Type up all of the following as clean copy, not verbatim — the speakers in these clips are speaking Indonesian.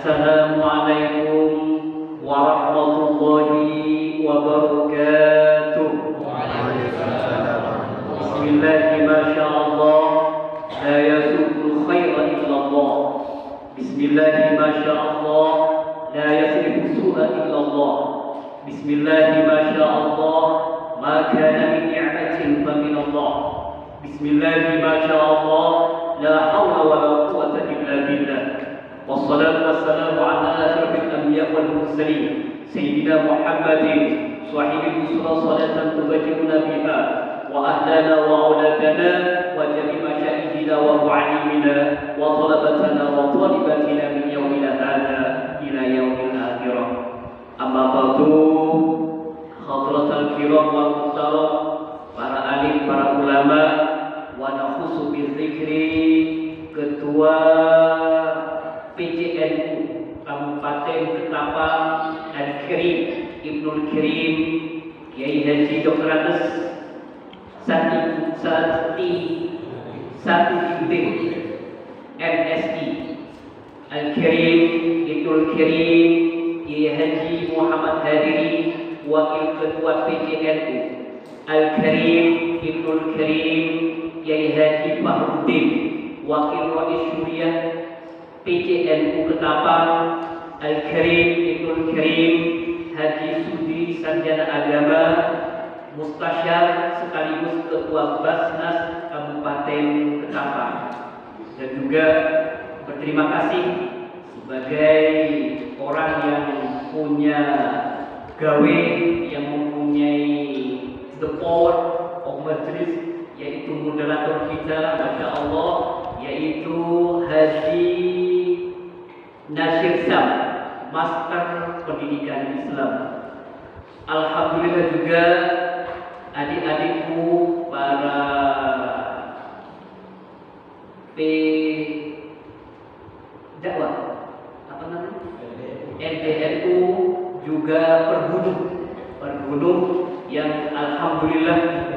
Assalamualaikum warahmatullahi wabarakatuh. Bismillahi masyaallah, la yasudul khaira illallah. Bismillahi masyaallah, la yasrifu su'a illallah. Bismillahi masyaallah, ma kana min ni'matin fa min Allah. Bismillahi masyaallah, la hawla wa la quwwata illa billah. Wassalatu wassalamu ala asyrafil anbiya wal mursalin sayyidina Muhammadin sahibil busra salatan tubajjiruna biha wa ahlana wa auladana wa jami' masyayikhina wa mu'allimina wa talabatana wa talibatina min yawmina hadha ila yaumil akhirah. Amma ba'du, hadratal kiram wal muhtaram, para alim, para ulama, wa nakhusu bizikri ketua PJNU Kabupaten Ketapang Al-Kirim Ibnul Kirim Kiai Haji Dr. Andes Satibin MSI Al-Kirim Ibnul Kirim Kiai Haji Muhammad Hadiri Wakil Ketua PJNU Al-Kirim Ibnul Kirim Kiai Haji Fahruddin Wakil Rais Syuriah PJNU Ketapang Al-Kirim Ibnul Kirim Haji Sudi Sarjana Agama Mustasyar sekaligus Ketua Basnas Kabupaten Ketapang, dan juga berterima kasih sebagai orang yang punya gawe, yang mempunyai the power of majlis, yaitu moderator kita, Masya Allah, yaitu Haji Nasir Sam, Master Pendidikan Islam. Alhamdulillah juga adik-adikku para dakwah, apa namanya? NDNU juga pergunung yang alhamdulillah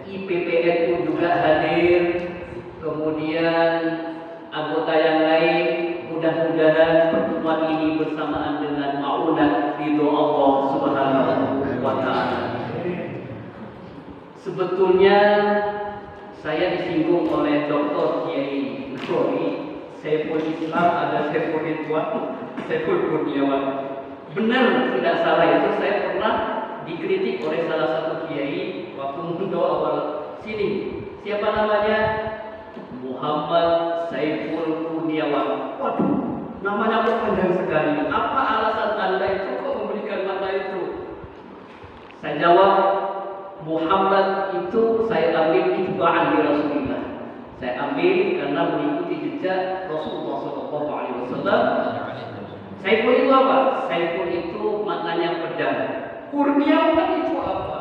IPPNU juga hadir, kemudian anggota yang lain. Mudah-mudahan pertemuan ini bersamaan dengan ma'unah ridho Allah Subhanahu wa ta'ala. Sebetulnya saya disinggung oleh Dr. Kiai Nurori, Saiful Islam, ada Saiful Ridwan, Saiful Kurniawan. Benar tidak salah itu, saya pernah dikritik oleh salah satu kiai waktu mendoa awal sini. Siapa namanya? Muhammad Saiful Kurniawan. Waduh, namanya kok panjang sekali. Apa alasan Anda itu kok memberikan mata itu? Saya jawab, Muhammad itu saya ambil itba'an di Rasulullah. Saya ambil karena mengikuti jejak Rasulullah SAW. Saiful itu apa? Saiful itu maknanya pedang. Kurniawan itu apa?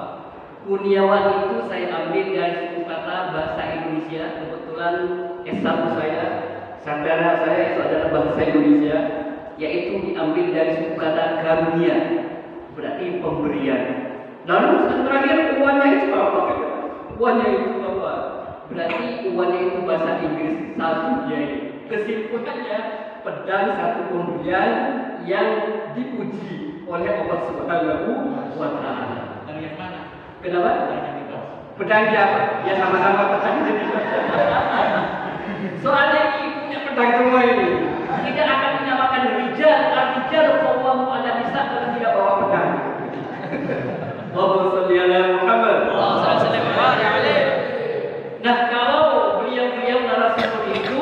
Kurniawan itu saya ambil dari suku kata bahasa Indonesia. Kebetulan S1 saya, sarjana saya itu adalah bahasa Indonesia, yaitu diambil dari suku kata karunia, berarti pemberian. Lalu terakhir uannya itu apa? Uannya itu apa? Berarti uannya itu bahasa Inggris satu, yaitu kesimpulannya pedang satu pemberian yang dipuji oleh Allah Subhanahu wa ta'ala. Pedang yang mana? Kenapa? Pedang siapa? Ya sama-sama pedang. Soalnya ibunya pedang semua ini. Tidak akan menyamakan rijal, al-rijal qawwamu 'ala nisa kalau tidak bawa pedang. Allahumma shalli ala Muhammad. Nah, kalau beliau-beliau narasumber itu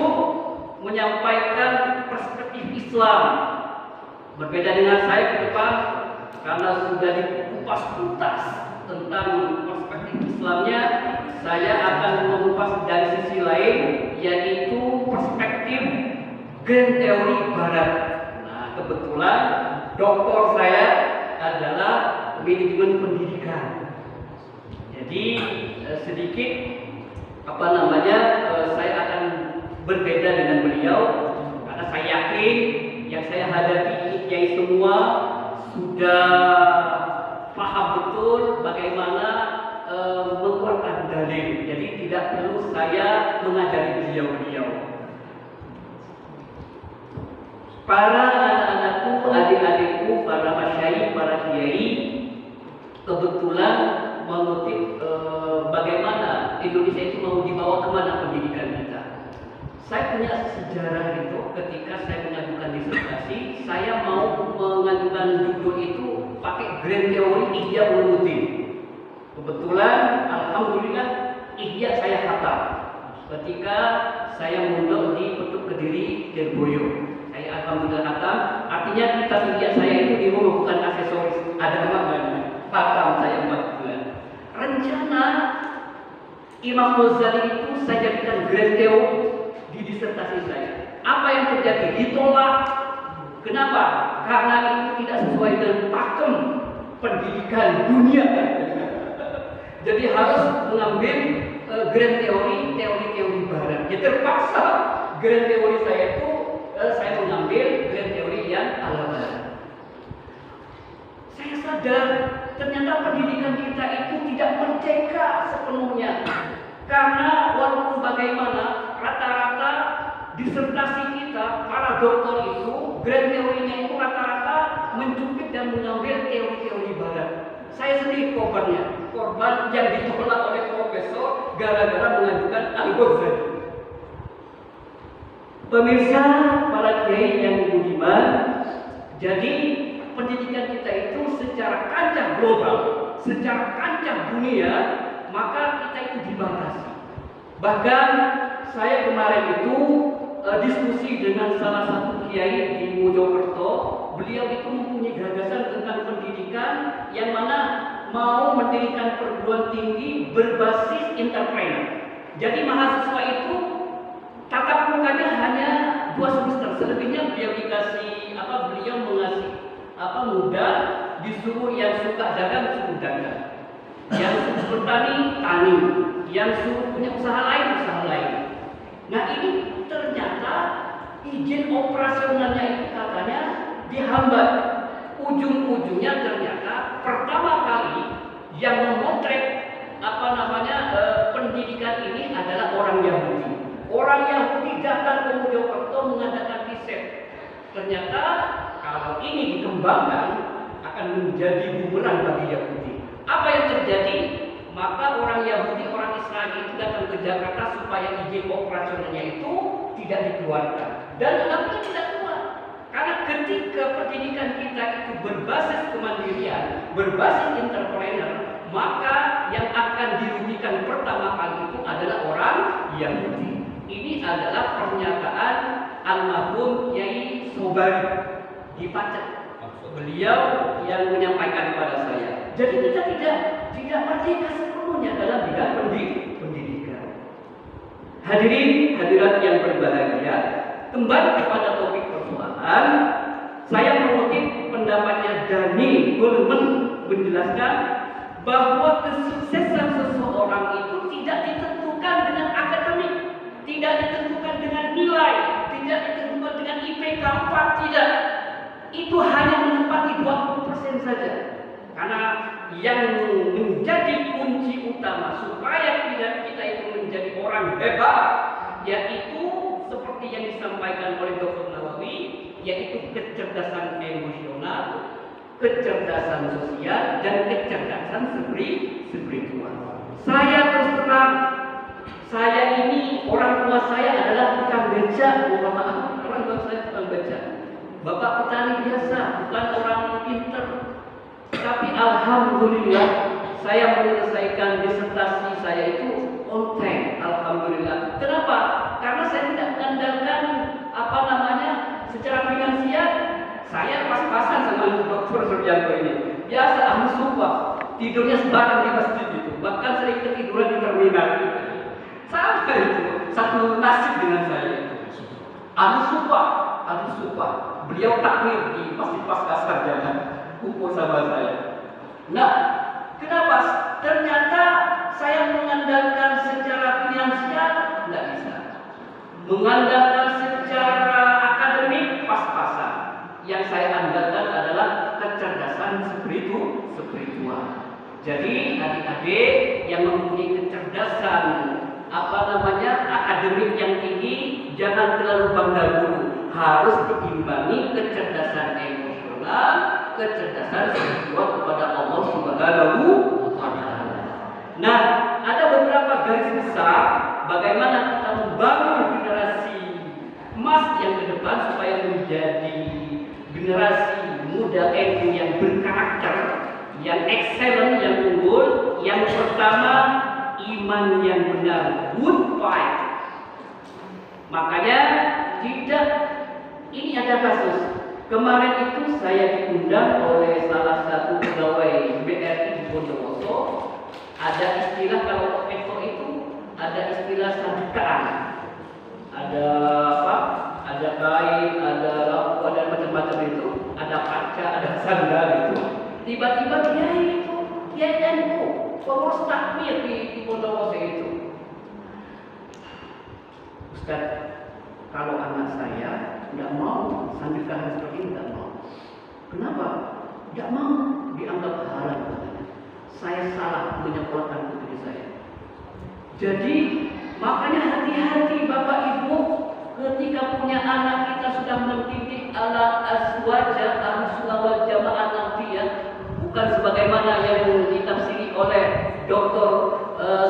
menyampaikan perspektif Islam, berbeda dengan saya ke depan karena sudah dikupas tuntas tentang perspektif Islamnya, saya akan mengupas dari sisi lain, yaitu perspektif grand teori Barat. Nah, kebetulan doktor saya adalah manajemen pendidikan. Jadi sedikit saya akan berbeda dengan beliau karena saya yakin yang saya hadapi kiai semua sudah paham betul bagaimana mengeluarkan dalil. Jadi tidak perlu saya mengajari beliau-beliau. para anak-anakku, adik-adikku, para masyayikh, para kiai, kebetulan mengutip bagaimana Indonesia itu mau dibawa kemana pendidikan kita. Saya punya sejarah itu ketika saya mengajukan disertasi, saya mau mengajukan judul itu pakai grand teori Ihya Ulumuddin. Kebetulan, alhamdulillah, Ihya saya hafal. Ketika saya mondok di Petuk Kediri, Lirboyo, saya alhamdulillah hafal. Artinya kitab Ihya saya itu di rumah, bukan aksesoris, ada maknanya. Hafal saya 4 bulan. Rencana Imam Ghazali itu saya jadikan grand teori di disertasi saya. Apa yang terjadi? Ditolak. Kenapa? Karena itu tidak sesuai dengan pakem pendidikan dunia. Jadi harus mengambil grand teori barat. Ya terpaksa grand teori saya itu saya mengambil grand teori yang ala barat. Saya sadar ternyata pendidikan kita itu tidak merdeka sepenuhnya. Karena walaupun bagaimana rata-rata disertasi kita para doktor itu grand teorinya itu rata-rata mencuplik dan mengambil teori-teori barat. Saya sendiri korban yang ditolak oleh profesor gara-gara mengajukan Al-Ghazali. Pemirsa, para kiai yang budiman, jadi pendidikan kita itu secara kancah global, secara kancah dunia, maka kita itu dibatasi. Bahkan saya kemarin itu diskusi dengan salah satu kiai di Mojokerto. Beliau itu mempunyai gagasan tentang pendidikan yang mana mau mendirikan perguruan tinggi berbasis entrepreneur. Jadi mahasiswa itu tatap mukanya hanya 2 semester, selebihnya beliau mengasih modal, disuruh yang suka dagang suruh dagang, yang suka bertani tani, yang suruh punya usaha lain. Nah ini ternyata izin operasionalnya itu katanya dihambat. Ujung-ujungnya ternyata pertama kali yang memotret pendidikan ini adalah orang Yahudi. Orang Yahudi datang ke Mojokerto mengadakan riset. Ternyata kalau ini dikembangkan akan menjadi bumerang bagi Yahudi. Apa yang terjadi? Maka orang Yahudi, orang Israel itu datang ke Jakarta supaya izin operasionalnya itu tidak dikeluarkan. Dan kenapa tidak keluar? Karena ketika pendidikan kita itu berbasis kemandirian, berbasis entrepreneur, maka yang akan dirugikan pertama kali itu adalah orang Yahudi. Ini adalah pernyataan almarhum Yai Sobari di Pacet. Beliau yang menyampaikan kepada saya. Jadi kita tidak merdeka sepenuhnya dalam bidang pendidikan. Hadirin hadirat yang berbahagia, kembali kepada topik persoalan, saya mengutip pendapatnya Dani Goleman menjelaskan bahwa kesuksesan seseorang itu tidak ditentukan dengan akademik, tidak ditentukan dengan nilai, tidak ditentukan dengan IPK 4, tidak. Itu hanya menempati 20% saja. Karena yang menjadi kunci utama supaya kita itu menjadi orang hebat, yaitu seperti yang disampaikan oleh Dr. Nawawi, yaitu kecerdasan emosional, kecerdasan sosial, dan kecerdasan spiritual. Saya terus terang, saya ini orang tua saya adalah tukang beca, orang tua saya tukang beca. Bapak petani biasa, bukan orang pinter. Tapi alhamdulillah saya menyelesaikan disertasi saya itu on time. Alhamdulillah. Kenapa? Karena saya tidak mengandalkan secara finansial. Saya pas-pasan sama Dr. Suryanto ini. Biasa ahli sumpah, tidurnya sebarang di masjid itu. Bahkan sering ketiduran di terminal. Sama itu, satu nasib dengan saya. Ahli sumpah. Beliau takmir di masjid pasca sarjana, kumpul sama saya. Nah, kenapa? Ternyata saya mengandalkan secara finansial tidak bisa. Mengandalkan secara akademik pas-pasan. Yang saya andalkan adalah kecerdasan spiritual. Jadi adik-adik yang mempunyai kecerdasan akademik yang tinggi, jangan terlalu bangga dulu. harus diimbangi kecerdasan emosional, kecerdasan seksual kepada Allah Subhanahu wa Ta'ala. Nah, ada beberapa garis besar bagaimana kita membangun generasi emas yang ke depan supaya menjadi generasi muda NU yang berkarakter, yang excellent, yang unggul. Yang pertama, iman yang benar, good fight. Makanya ini ada kasus. Kemarin itu saya diundang oleh salah satu pegawai BRI di Bondowoso. Ada istilah, kalau ekor itu ada istilah sandikaan. Ada apa? Ada kain, ada lampu, ada macam-macam itu. Ada kaca, ada sandal itu. Tiba-tiba dia NU, pengurus takmir di Bondowoso itu. Ustaz, kalau anak saya tidak mau sandikan seperti ini, tidak mau. Kenapa? Tidak mau, dianggap haram katanya. Saya salah menyekolahkan putri saya. Jadi makanya hati-hati Bapak Ibu ketika punya anak, kita sudah mendidik ala azwaja ahlussunnah wal jamaah nanti ya, bukan sebagaimana yang ditafsiri oleh Dr.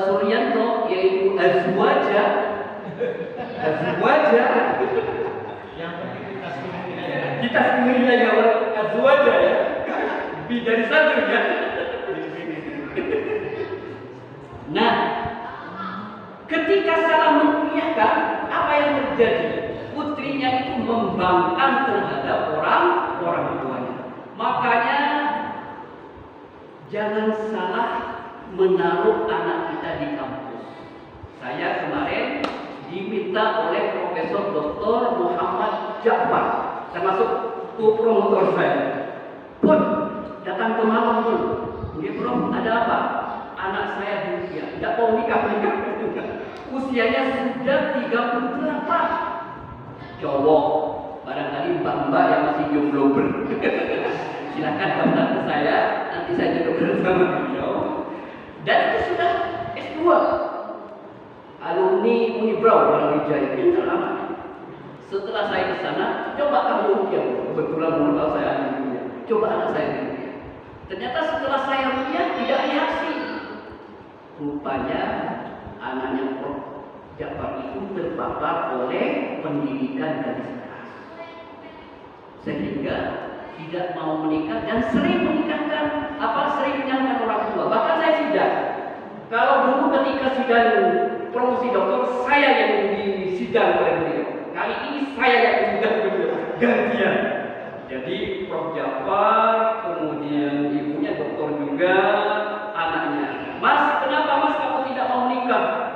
Suryanto, yaitu azwaja yang penting kita sendiri aja azwaja ya, lebih dari satu ya. Nah, ketika salah menguliahkan, apa yang terjadi? Putrinya itu membangkang terhadap orang tuanya. Makanya jangan salah menaruh anak kita di kampus. Saya kemarin diminta oleh Profesor Dr. Muhammad Ja'far, termasuk promotor saya. Pun datang ke malam pun, dia Prof, ada apa? Anak saya berusia, tidak mau nikah. Usianya sudah 38. Cowok, barangkali mbak-mbak yang masih jomblo silakan daftar ke saya, nanti saya jodoh bersama beliau. Dan itu sudah S2, alumni Unibrau Brawijaya, pintar amat. Setelah saya ke sana, coba kamu rupiah, kebetulan modal saya alumni, coba anak saya rupiah. Ternyata setelah saya rupiah tidak reaksi. Rupanya anaknya Prof. Ja'far itu terpapar oleh pendidikan garis keras, sehingga tidak mau menikah dan sering menikahkan, sering menyalahkan orang tua. Bahkan saya sidang. Kalau dulu ketika sidang promosi doktor, saya yang disidang oleh beliau. Kali ini saya yang disidang beliau, gantian. Jadi Prof. Ja'far, kemudian ibunya dokter juga, anaknya. Mas, kenapa Mas kamu tidak mau nikah?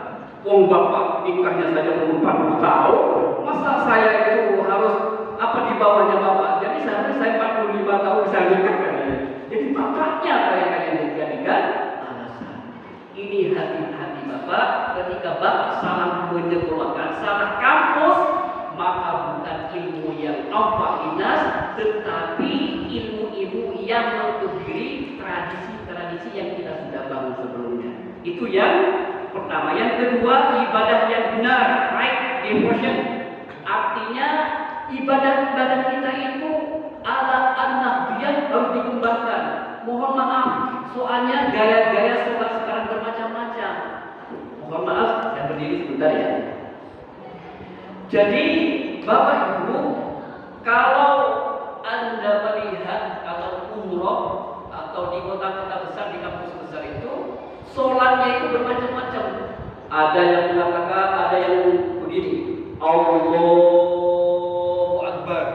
Wong bapak nikahnya saja umur 40 tahun. Masa saya itu harus di bawahnya bapak? Jadi seharusnya saya 45 tahun bisa nikah katanya. Jadi bapaknya yang dijadikan alasan. Ini hati-hati Bapak, ketika Bapak salah menyekolahkan, salah kampus, maka bukan ilmu yang inas, tetapi ilmu-ilmu yang mengkebiri tradisi-tradisi yang kita sudah bangun sebelumnya. Itu yang pertama. Yang kedua, ibadah yang benar, right devotion. Artinya ibadah kita itu ala an-nahdiyah harus dikembangkan. Mohon maaf, soalnya gaya-gaya sholat sekarang bermacam-macam. Mohon maaf, saya berdiri sebentar ya. Jadi Bapak Ibu, kalau Anda melihat atau umroh atau di kota-kota besar, di kampus besar itu, sholatnya itu bermacam-macam. Ada yang mengatakan, ada yang begini, Allahu Akbar,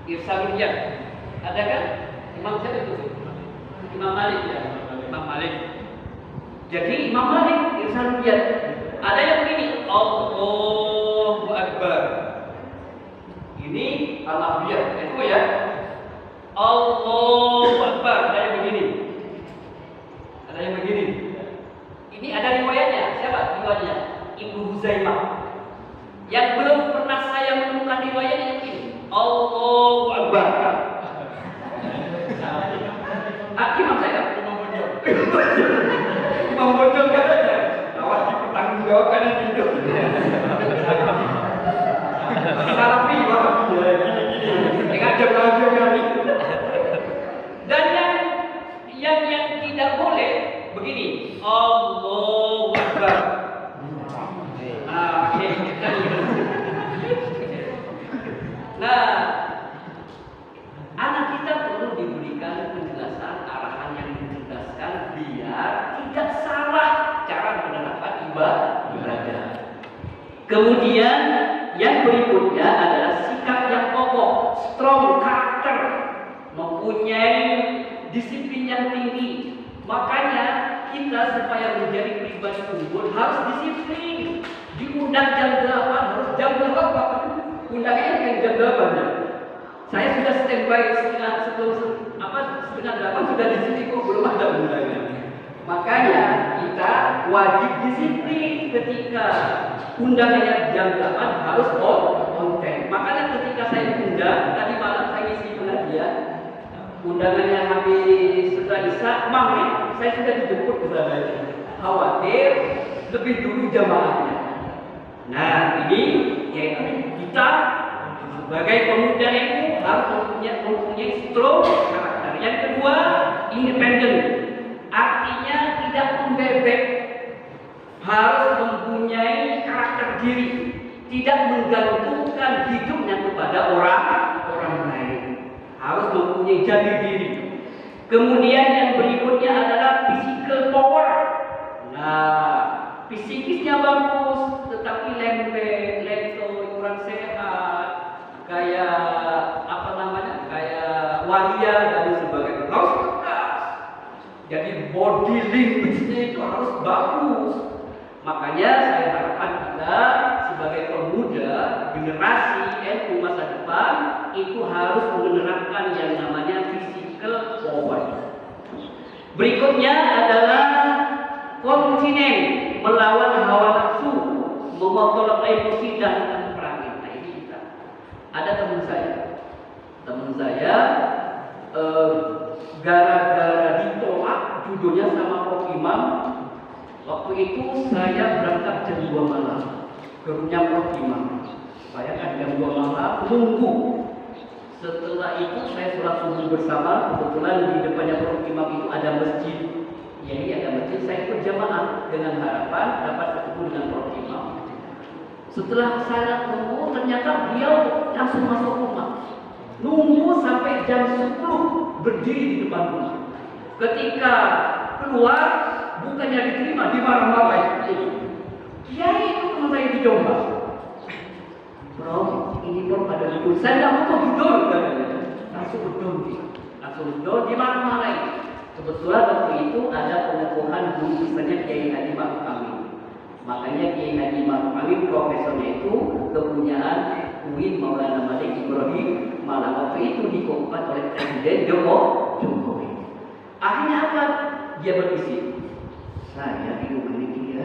Irsaliyah. Ada kan? Imam siapa itu? Imam Malik ya. Imam Malik. Jadi Imam Malik Irsaliyah. Ada yang begini, Allahu Akbar. Ini Al-Abiyah, itu ya. Allahu Akbar. Ada yang begini. Ada yang begini. Ini ada riwayatnya. Siapa riwayatnya? Ibnu Huzaimah. Yang belum pernah saya menemukan riwayatnya ini. Allahu Akbar. Imam saya. Imam Bojong katanya. Awas dipertanggungjawabkan itu. Nah, anak kita perlu diberikan penjelasan arahan yang mencerdaskan biar tidak salah cara menerapkan ibadah. Kemudian yang berikutnya adalah sikap yang kokoh, strong karakter, mempunyai disiplin yang tinggi. Makanya kita supaya menjadi pribadi unggul harus disiplin. Diundang jam 8 harus jam 8. Undangnya dengan jam 8 ya. Saya sudah standby setengah 8 sudah di sini kok belum ada undangnya. Makanya kita wajib disiplin ketika undangannya jam 8 harus on time. Makanya ketika saya undang tadi malam saya isi pengajian, undangannya habis setelah isya maghrib saya sudah dijemput ke sana. Khawatir lebih dulu jamaahnya. Nah ini yaitu kita sebagai pemuda itu harus mempunyai strong karakter. Yang kedua, independen. Artinya tidak membebek, harus mempunyai karakter diri, tidak menggantungkan hidupnya kepada orang lain, harus mempunyai jati diri. Kemudian yang berikutnya adalah physical power. Nah, fisikisnya bagus, tetapi lembek, lentoy, kurang sehat, kayak kayak walia dan sebagainya. Harus tegas. Jadi body language-nya itu harus bagus. Makanya saya harapkan kita sebagai pemuda generasi NU masa depan itu harus menerapkan yang namanya physical power. Berikutnya adalah kontinen, melawan hawa nafsu, mengontrol emosi dan temperament. Nah ini kita. Ada teman saya gara-gara ditolak judulnya sama Prof Imam. Waktu itu saya berangkat jam 2 malam ke rumahnya Prof Imam. Saya kan jam 2 malam nunggu. Setelah itu saya sholat subuh bersama. Kebetulan di depannya Prof Imam itu ada masjid. Jadi ada masjid, saya ikut jamaah dengan harapan dapat ketemu dengan Prof Imam. Setelah saya nunggu, ternyata beliau langsung masuk rumah. Nunggu sampai jam 10 berdiri di depan rumah. Ketika keluar, bukannya diterima, dimarah-marah. Kiai itu teman saya di Jombang. Prof, ini Prof ada duduk. Saya nggak butuh duduk, langsung duduk, dimarah-marah. Kebetulan waktu itu ada pengakuan guru besarnya Kiai Haji Ma'ruf Amin. Makanya Kiai Haji Ma'ruf Amin profesornya itu kepunyaan UIN Maulana Malik Ibrahim. Malah waktu itu dikompet oleh Presiden Jokowi. Akhirnya apa? Dia berbisik. Saya hidup ini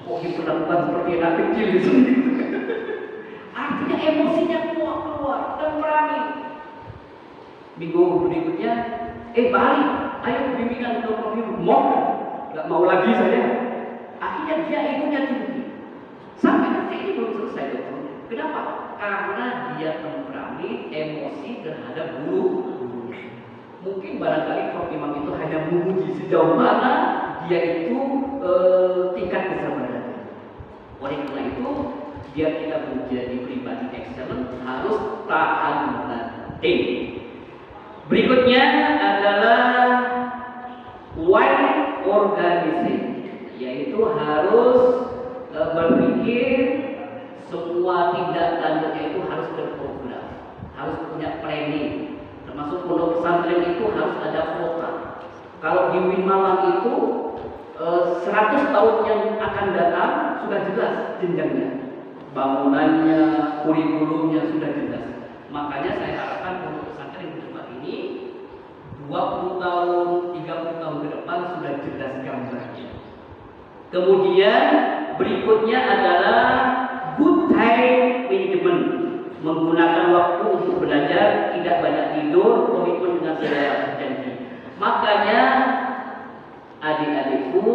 kok diperlakukan seperti anak kecil di sini. Artinya emosinya keluar dan berani. Minggu berikutnya, balik. Ayo bimbingan untuk Prof. Gak mau lagi saya. Akhirnya dia egonya tinggi. Sampai detik ini belum selesai dokter. Kenapa? Karena dia temperamen, emosi terhadap guru. Mungkin barangkali Prof. Imam itu hanya menguji sejauh mana dia itu tingkat kesabaran. Oleh karena itu, biar kita menjadi pribadi excellent harus tahan menahan. Berikutnya adalah wide organizing, yaitu harus berpikir semua tindak lanjutnya itu harus terprogram, harus punya planning. Termasuk pondok pesantren itu harus ada kuota. Kalau di UIN Malang itu 100 tahun yang akan datang sudah jelas jenjangnya, bangunannya, kurikulumnya sudah jelas. Makanya saya harapkan pondok pesantren di tempat ini 20 tahun, 30 tahun ke depan sudah jelas gambarnya. Kemudian berikutnya adalah good time management, menggunakan waktu untuk belajar, tidak banyak tidur, komitmen dengan segala janji. Makanya adik-adikku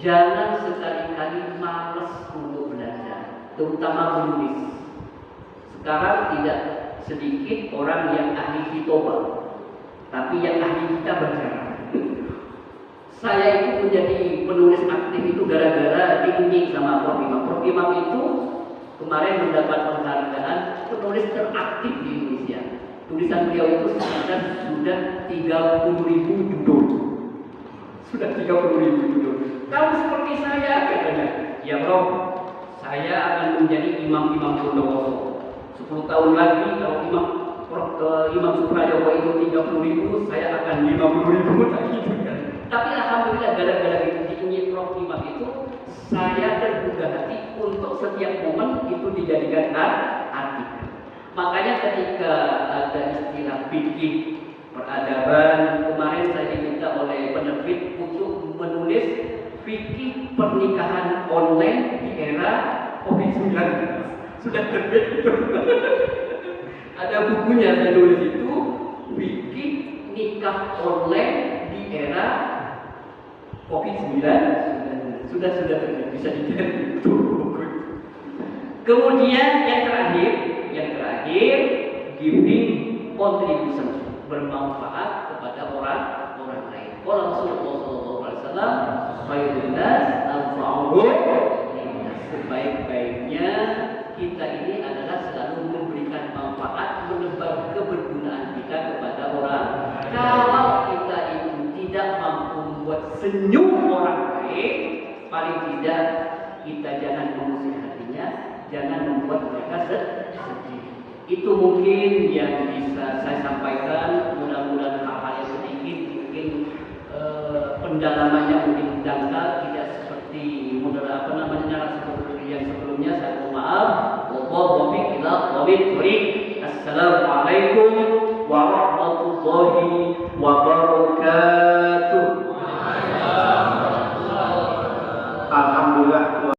jangan sekali-kali malas untuk belajar, terutama menulis. Sekarang tidak sedikit orang yang ahli hitobah, tapi yang ahli kita bicara. Saya itu menjadi penulis aktif itu gara-gara diunding sama Prof Imam. Prof Imam itu kemarin mendapat penghargaan penulis teraktif di Indonesia. Tulisan beliau itu sekitar sudah 30.000 judul. Sudah 30.000 judul. Kamu seperti saya katanya. Ya bro, saya akan menjadi imam-imam Bondowoso. 10 tahun lagi kalau Imam Suprayogo itu 30.000, saya akan 50.000 tak gitu kan. Tapi alhamdulillah gara-gara diinjil Prof Imam itu, saya terbuka hati untuk setiap momen itu dijadikan artikel. Makanya ketika ada istilah fikih peradaban, kemarin saya diminta oleh penerbit untuk menulis fikih pernikahan online di era COVID-19. Sudah terbit itu. Ada bukunya saya tulis itu, fikih nikah online di era COVID-19. Sudah terbit, bisa dicari itu buku. Kemudian yang terakhir giving contribution, bermanfaat kepada orang lain. Kalau Rasulullah SAW, khairun nas anfa'uhum linnas, sebaik-baiknya kita ini adalah selalu memberikan manfaat, menebar kebergunaan kita kepada orang. Kalau kita itu tidak mampu membuat senyum orang lain, paling tidak kita jangan mengusir hatinya, jangan membuat mereka sedih. Itu mungkin yang bisa saya sampaikan. Mudah-mudahan hal-hal yang sedikit mungkin pendalamannya mungkin dangkal, tidak seperti narasi yang sebelumnya. Saya mohon maaf. Wallahu muwaffiq ila aqwamit thoriq. Assalamualaikum warahmatullahi wabarakatuh. Alhamdulillah.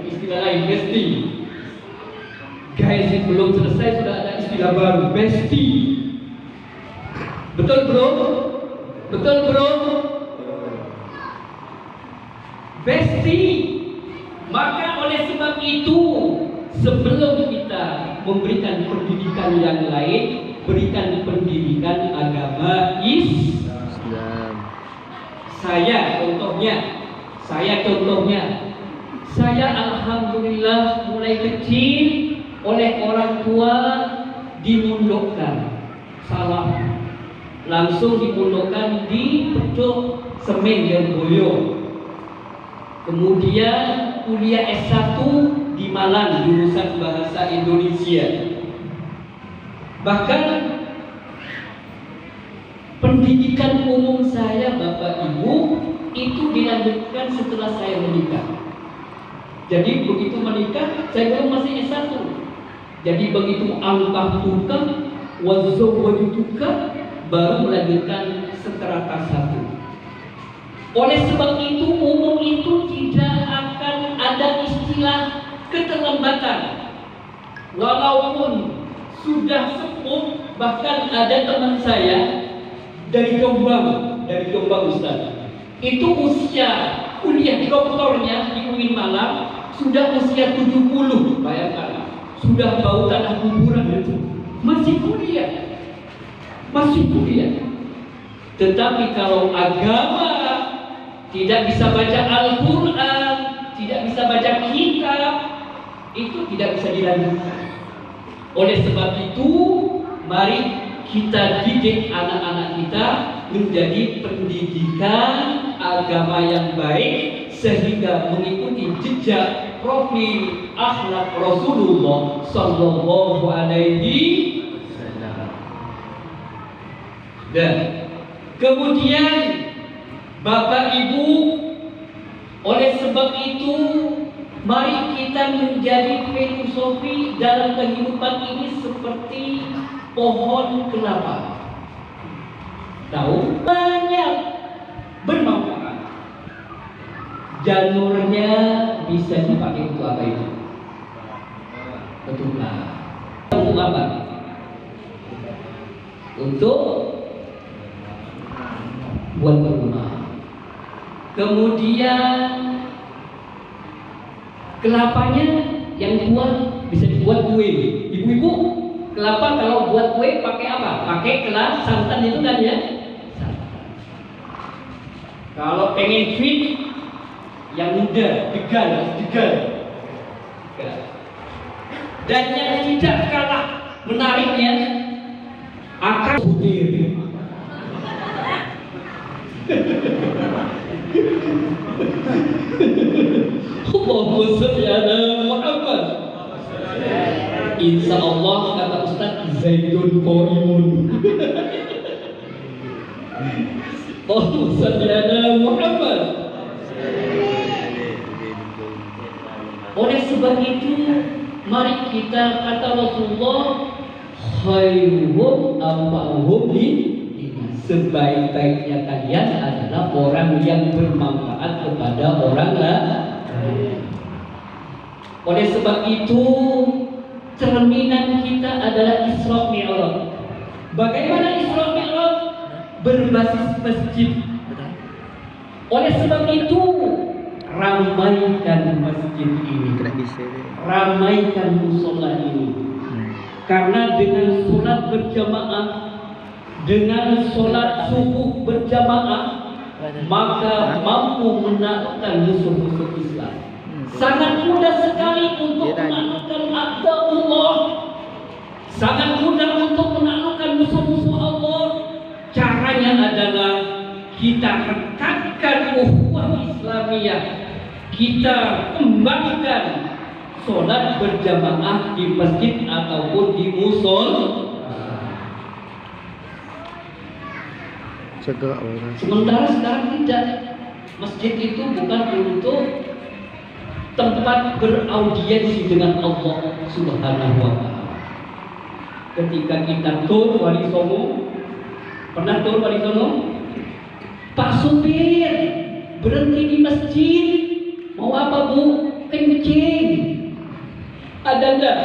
istilah lain, besti. Guys, belum selesai sudah ada istilah baru, besti. Betul bro? Betul bro? Besti. Maka oleh sebab itu, sebelum kita memberikan pendidikan yang lain, berikan pendidikan agama Islam. Saya contohnya, saya alhamdulillah mulai kecil oleh orang tua dimundukkan, salah, langsung dimundukkan di Pedok Semen Lirboyo. Kemudian kuliah S1 di Malang, jurusan Bahasa Indonesia. Bahkan pendidikan umum saya, Bapak Ibu, itu dilanjutkan setelah saya menikah. Jadi begitu menikah, saya belum masih S1. Jadi begitu angkah tukang, wazawwajutuka, baru melanjutkan strata 1. Oleh sebab itu, umum itu tidak akan ada istilah keterlambatan. Walaupun sudah sepuh, bahkan ada teman saya dari Jombang Ustaz. Itu usia kuliah doktornya di UIN Malang sudah usia 70, bayangkan. Sudah bau tanah kuburan itu. Masih kuliah. Tetapi kalau agama tidak bisa baca Al-Quran, tidak bisa baca kitab, itu tidak bisa dilanjutkan. Oleh sebab itu, mari kita didik anak-anak kita menjadi pendidikan agama yang baik, sehingga mengikuti jejak profil akhlak Rasulullah Sallallahu Alaihi Wasallam. Dan kemudian Bapak Ibu, oleh sebab itu, mari kita menjadi filosofi dalam kehidupan ini seperti pohon kelapa. Tahu? Banyak bermanfaat. Janurnya bisa dipakai untuk apa itu? Betul lah. Untuk apa? Untuk buat rumah. Kemudian kelapanya yang dibuat bisa dibuat kue. Ibu-ibu, kelapa kalau buat kue pakai apa? Pakai kelas santan itu kan ya? Santan. Kalau pengen sweet yang muda, degal. Dan yang tidak kalah menariknya, akar putih. Allahumma sholli ala Muhammad. Insya Allah kata Ustaz, zaitun qaimun. Allahumma sholli ala Muhammad. Oleh sebab itu, mari kita kata Rasulullah, khairuhum anfa'uhum linnas. Sebaik-baiknya kalian adalah orang yang bermanfaat kepada orang lain. Oleh sebab itu, cerminan kita adalah Isra Mi'raj. Bagaimana Isra Mi'raj? Berbasis masjid. Oleh sebab itu, ramaikan masjid ini, ramaikan musola ini. Karena dengan sholat berjamaah, dengan sholat subuh berjamaah, maka mampu menaklukkan musuh-musuh Islam. Sangat mudah sekali untuk menaklukkan Allah. Sangat mudah untuk menaklukkan musuh-musuh Allah. Caranya adalah kita rekatkan ukhuwah Islamiyah. Kita kembangkan sholat berjamaah di masjid ataupun di musola. Sementara sekarang tidak. Masjid itu bukan untuk tempat beraudiensi dengan Allah Subhanahu wa Ta'ala. Ketika kita tur Wali Songo, pernah tur Wali Songo? Pak supir berhenti di masjid, mau apa bu? Kencing. Ada enggak?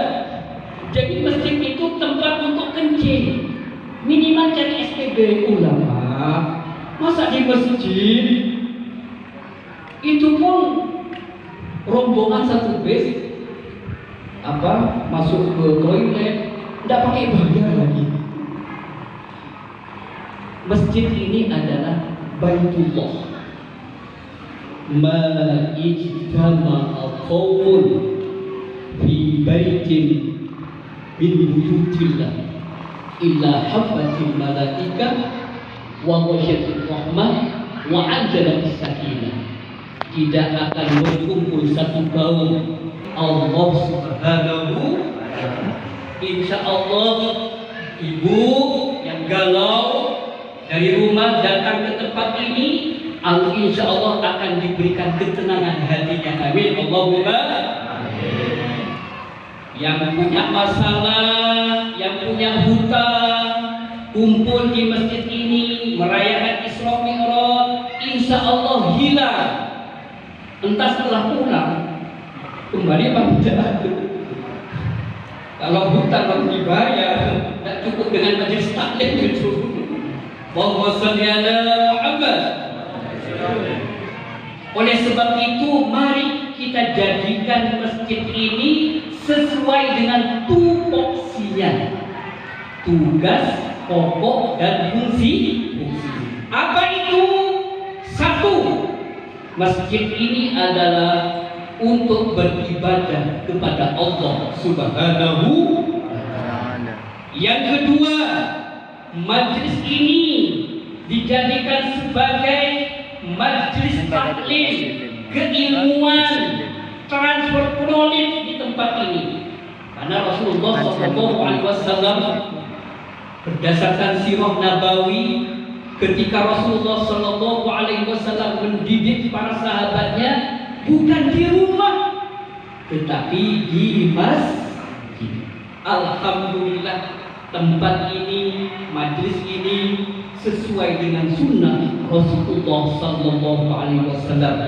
Jadi masjid itu tempat untuk kencing. Minimal cari SPB ulama. Masa di masjid itu pun rombongan satu bis masuk ke toilet tidak pakai bayar lagi. Masjid ini adalah Baitullah. Ma ijtama'a qaumun fi baitin min buyutillah illa habbatil malaikah wa ghasyatir rahmah wa anzalatis sakinah. Tidak akan berkumpul satu kaum Allah Subhanahu. Insya Allah ibu yang galau dari rumah datang ke tempat ini, insya Allah akan diberikan ketenangan hatinya. Amin. Allahumma amin. Yang punya masalah, yang punya hutang, kumpul di masjid ini merayakan Isra Mi'raj, insya Allah hilang. Entah setelah pulang kembali apa tidak. Kalau hutang harus dibayar, tidak cukup dengan majelis taklim itu. Allahumma shalli ala Muhammad. Oleh sebab itu, mari kita jadikan masjid ini sesuai dengan tupoksinya, tugas, pokok, dan fungsi. Apa itu? Satu, masjid ini adalah untuk beribadah kepada Allah Subhanahu wa Ta'ala. Yang kedua, majlis ini dijadikan sebagai majlis taklim, keilmuan, transfer knowledge di tempat ini. Karena Rasulullah SAW berdasarkan sirah Nabawi, ketika Rasulullah SAW mendidik para sahabatnya, bukan di rumah, tetapi di masjid. Alhamdulillah, tempat ini, majlis ini sesuai dengan sunnah Rasulullah SAW.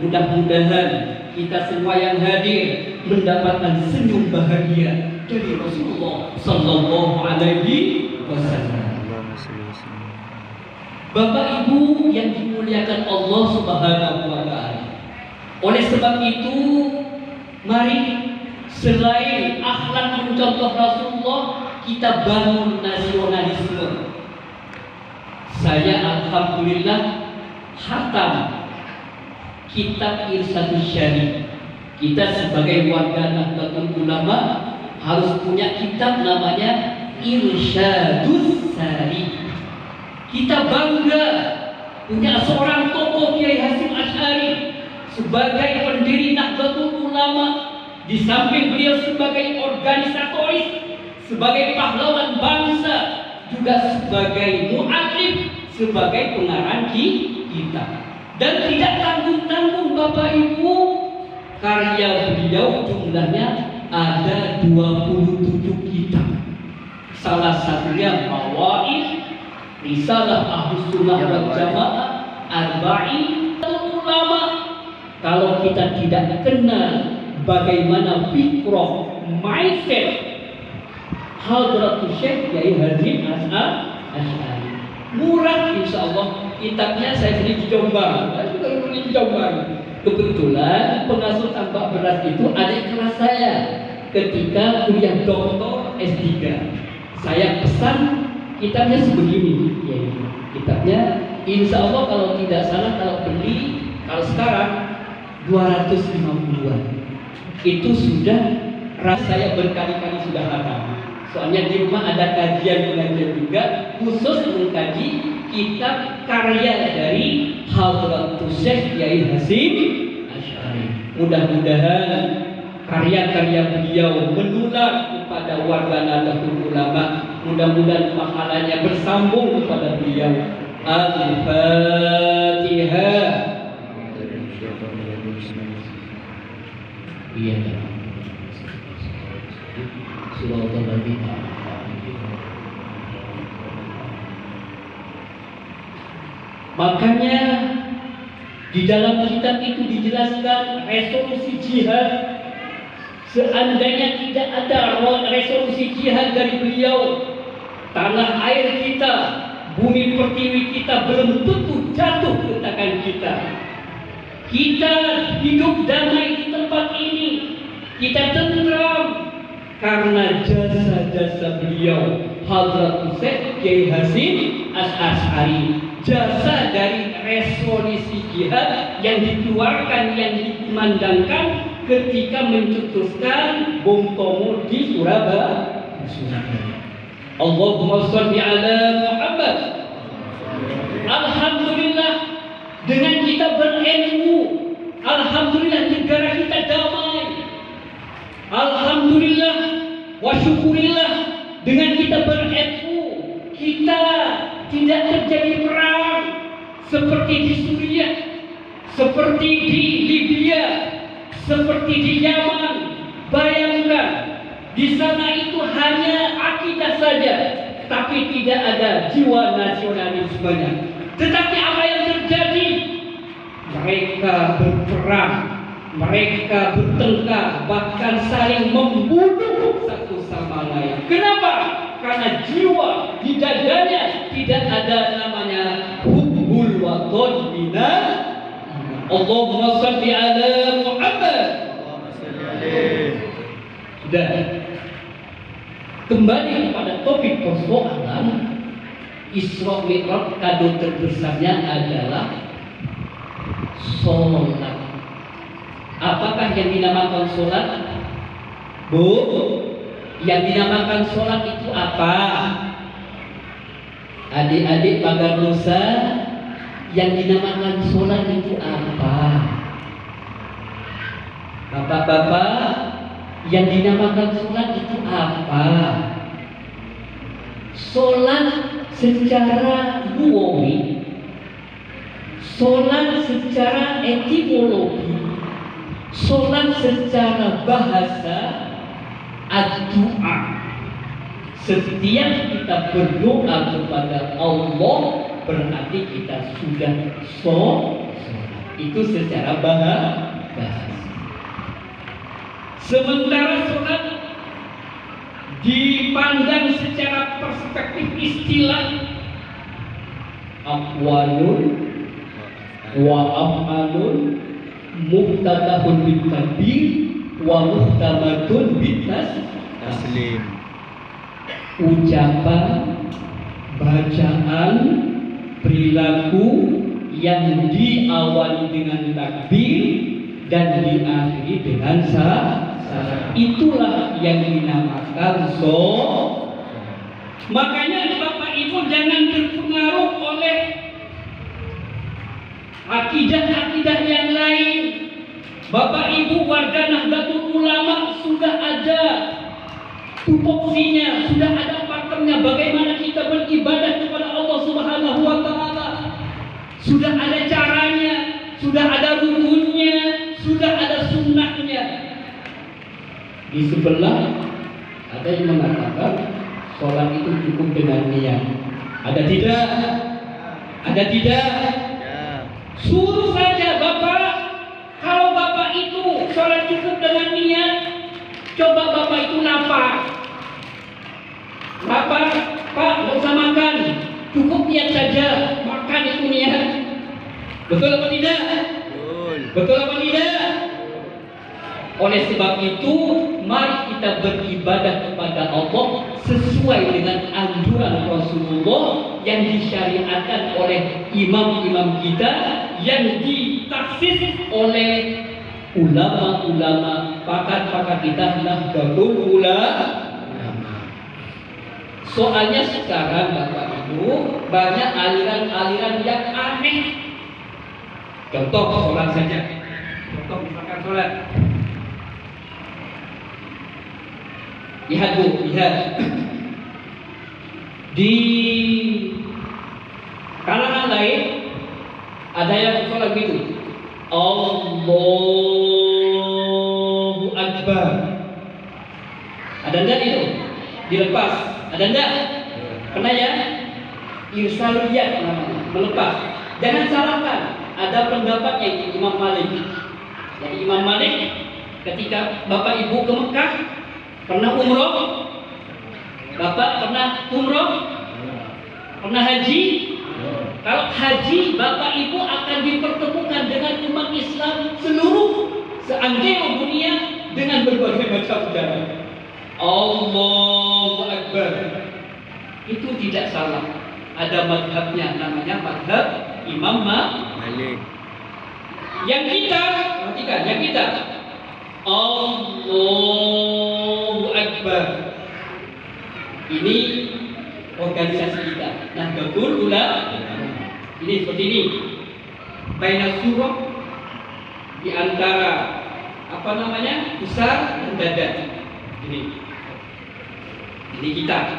Mudah-mudahan kita semua yang hadir mendapatkan senyum bahagia dari Rasulullah SAW. Bapak Ibu yang dimuliakan Allah Subhanahu wa Ta'ala. Oleh sebab itu, mari selain akhlak mencontoh Rasulullah, kita bangun nasionalisme. Saya alhamdulillah khatam kitab Irsyadus Syari. Kita sebagai warga Nahdlatul Ulama harus punya kitab namanya Irsyadus Syari. Kita bangga punya seorang tokoh Kiai Hasyim Asy'ari sebagai pendiri Nahdlatul Ulama, di samping beliau sebagai organisatoris, sebagai pahlawan bangsa, juga sebagai mu'alif, sebagai pengarang kitab. Dan tidak tanggung-tanggung Bapak Ibu, karya beliau jumlahnya ada 27 kitab. Salah satunya Mawaid, Risalah Ahlus Sunnah wal Jamaah, Arba'in Ulama. Kalau kita tidak kenal bagaimana fikrah, mindset Hadratus Syekh Kiai Hasyim Asy'ari, murah insya Allah. Kitabnya saya beli di Jombang, saya juga beli di Jombang. Kebetulan pengasuh tambak beras itu adik kelas saya ketika kuliah doktor S3. Saya pesan kitabnya sebegini, ya, kitabnya insya Allah kalau tidak salah, kalau beli, kalau sekarang 250-an. Itu sudah saya berkali-kali sudah hafal. Soalnya di rumah ada kajian pengajian juga khusus mengkaji kitab karya dari Hadratus Syekh Kiai Hasyim Asy'ari. Mudah-mudahan karya-karya beliau menular kepada warga Nahdlatul Ulama. Mudah-mudahan pahalanya bersambung kepada beliau. Al-Fatihah. Iya. Makanya di dalam kitab itu dijelaskan resolusi jihad Seandainya tidak ada resolusi jihad dari beliau, tanah air kita, bumi pertiwi kita belum tentu jatuh ke tangan kita. Kita hidup damai di tempat ini, kita tentram karena jasa-jasa beliau. Hadrat Syekh Kiai Hasyim Asy'ari, jasa dari resolusi jihad yang dikeluarkan, yang dikumandangkan ketika mencetuskan bom Tomo di Surabaya. Allahumma sholli ala Muhammad. Alhamdulillah, dengan kita berilmu, alhamdulillah negara kita damai. Alhamdulillah wa syukurillah, dengan kita berilmu, kita tidak terjadi perang seperti di Suriah, seperti di Libya, seperti di Yaman. Bayangkan, di sana itu hanya akidah saja, tapi tidak ada jiwa nasionalismenya. Tetapi apa yang terjadi? Mereka berperang, mereka bertengkar, bahkan saling membunuh satu sama lain. Kenapa? Karena jiwa di dadanya tidak ada namanya hubbul waton minal. Allahumma sholli ala Muhammad. Sudah. Kembali kepada topik persoalan, Isra Mi'raj, kado terbesarnya adalah sholat. Apakah yang dinamakan sholat? Bu, yang dinamakan sholat itu apa? Adik-adik pagar nusa, yang dinamakan sholat itu apa? Bapak-bapak, yang dinamakan sholat itu apa? Sholat secara lugawi, sholat secara etimologi, sholat secara bahasa, ad-du'a. Setiap kita berdoa kepada Allah berarti kita sudah sholat. Itu secara bahasa. Sementara sholat dipandang secara perspektif istilah, aqwalun wa af'alun muqtadahun bil takbir wa muhtamatun bil taslim. Ucapan, bacaan, perilaku yang diawali dengan takbir dan diakhiri dengan salam. Itulah yang dinamakan sholat. Makanya Bapak Ibu jangan terpengaruh oleh akidah-akidah yang lain. Bapak Ibu warga Nahdlatul Ulama sudah ada tupoksinya, sudah ada pakemnya bagaimana kita beribadah kepada Allah Subhanahu wa taala. Sudah ada caranya, sudah ada rukunnya, sudah ada sunnahnya. Di sebelah ada yang mengatakan sholat itu cukup dengan niat. Ada tidak? Ada tidak? Suruh saja Bapak. Kalau Bapak itu sholat cukup dengan niat, coba Bapak itu napa? Bapak, Pak, nggak usah makan, cukup niat saja. Makan itu niat. Betul apa tidak? Betul apa tidak? Oleh sebab itu, mari kita beribadah kepada Allah sesuai dengan anjuran Rasulullah yang disyariatkan oleh imam-imam kita, yang ditaksis oleh ulama-ulama, pakar-pakar kita, Nahdlatul Ulama. Soalnya sekarang Bapak Ibu banyak aliran-aliran yang aneh. Contoh sholat saja. Contoh misalkan sholat. Lihat Bu, lihat. Di kalangan lain ada yang sholat gitu. Allahu Akbar. Ada enggak itu? Dilepas. Ada enggak? Kena ya? Irsaliyat namanya, melepas. Jangan salahkan. Ada pendapatnya Imam Malik. Jadi Imam Malik ketika Bapak Ibu ke Mekah, pernah umroh? Bapak pernah umroh? Pernah haji? Kalau haji, Bapak Ibu akan dipertemukan dengan umat Islam seluruh seantero dunia dengan berbagai macam cara. Allahu Akbar. Itu tidak salah. Ada madhabnya, namanya madhab Imam Malik. Yang kita, perhatikan, yang kita Allahu Akbar. Ini organisasi kita. Nah, betul ulama. Ini seperti ini. Baina surah di antara besar dan dada. Ini kita.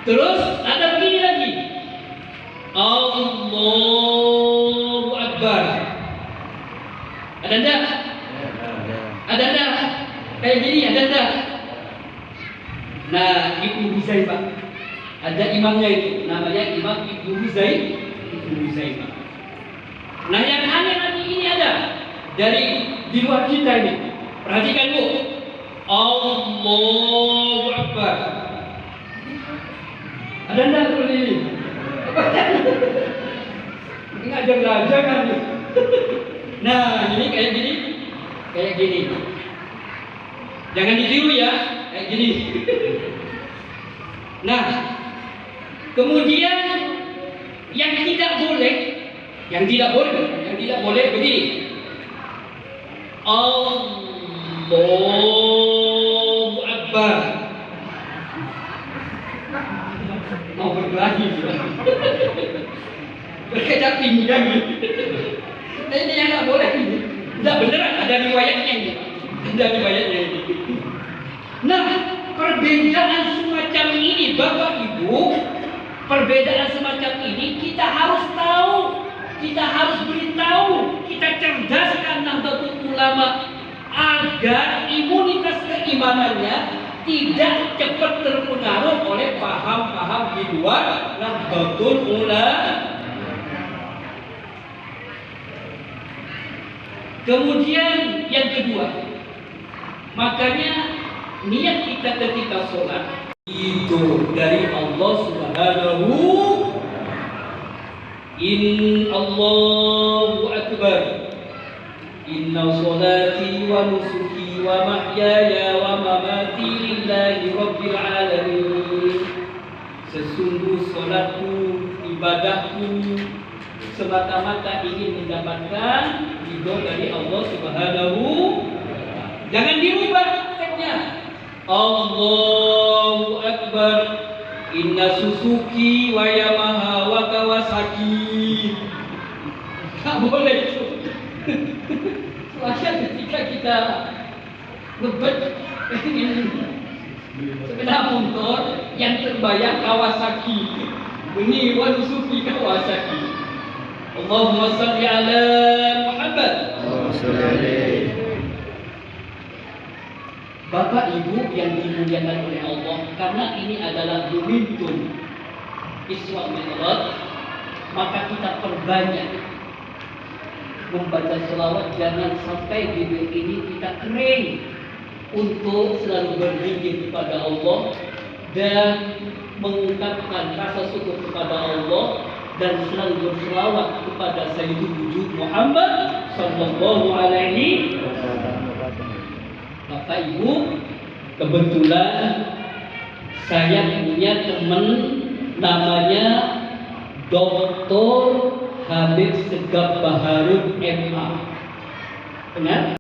Terus ada begini lagi. Allahu Akbar. Ada enggak? Ada enggak? Kayak gini ada enggak? Nah, Ibnu Huzaifah. Ada imamnya itu, namanya Imam Ibnu Huzaifah. Nah, yang aneh lagi ini ada dari di luar kita ini. Perhatikan Bu. Allahu Akbar. Ada enggak seperti ini? Ini ngajak belajar kan? Nah, ini kayak gini. Jangan ditiru ya, kayak gini. Nah, kemudian yang tidak boleh begini. Allahu Akbar. Mau berkelahi berkecap pinggang. Ini yang nggak boleh. Tidak beneran, ada riwayatnya ini. Nah, perbedaan semacam ini Bapak Ibu, perbedaan semacam ini kita harus tahu, kita harus beritahu, kita cerdaskan Nahdlatul Ulama agar imunitas keimanannya tidak cepat terpengaruh oleh paham-paham di luar Nahdlatul Ulama. Kemudian yang kedua, makanya niat kita ketika sholat itu dari Allah Subhanahu. Allahu Akbar. Inna sholati wa nusuki wa mahyaya wa mamati lillahi rabbil alamin. Sesungguh sholatku, ibadahku semata-mata ingin mendapatkan ridho dari Allah Subhanahu. Jangan dirubah teksnya. Allahu Akbar. Inna Suzuki wa Yamaha wa Kawasaki. Tak boleh itu. Soalnya ketika kita ngebet sepeda motor yang terbayang Kawasaki. Ini wa Suzuki Kawasaki. Allahumma salli ala Muhammad. Bapak Ibu yang dimuliakan oleh Allah, karena ini adalah momentum Isra Mi'raj, maka kita perbanyak membaca selawat. Jangan sampai bibir ini kita kering untuk selalu berzikir kepada Allah dan mengungkapkan rasa syukur kepada Allah dan selalu berselawat kepada Sayyidul Wujud Muhammad sallallahu alaihi wasallam. Bapak Ibu, kebetulan saya punya teman namanya Dr. Habib Segaf Baharud MA. Benar?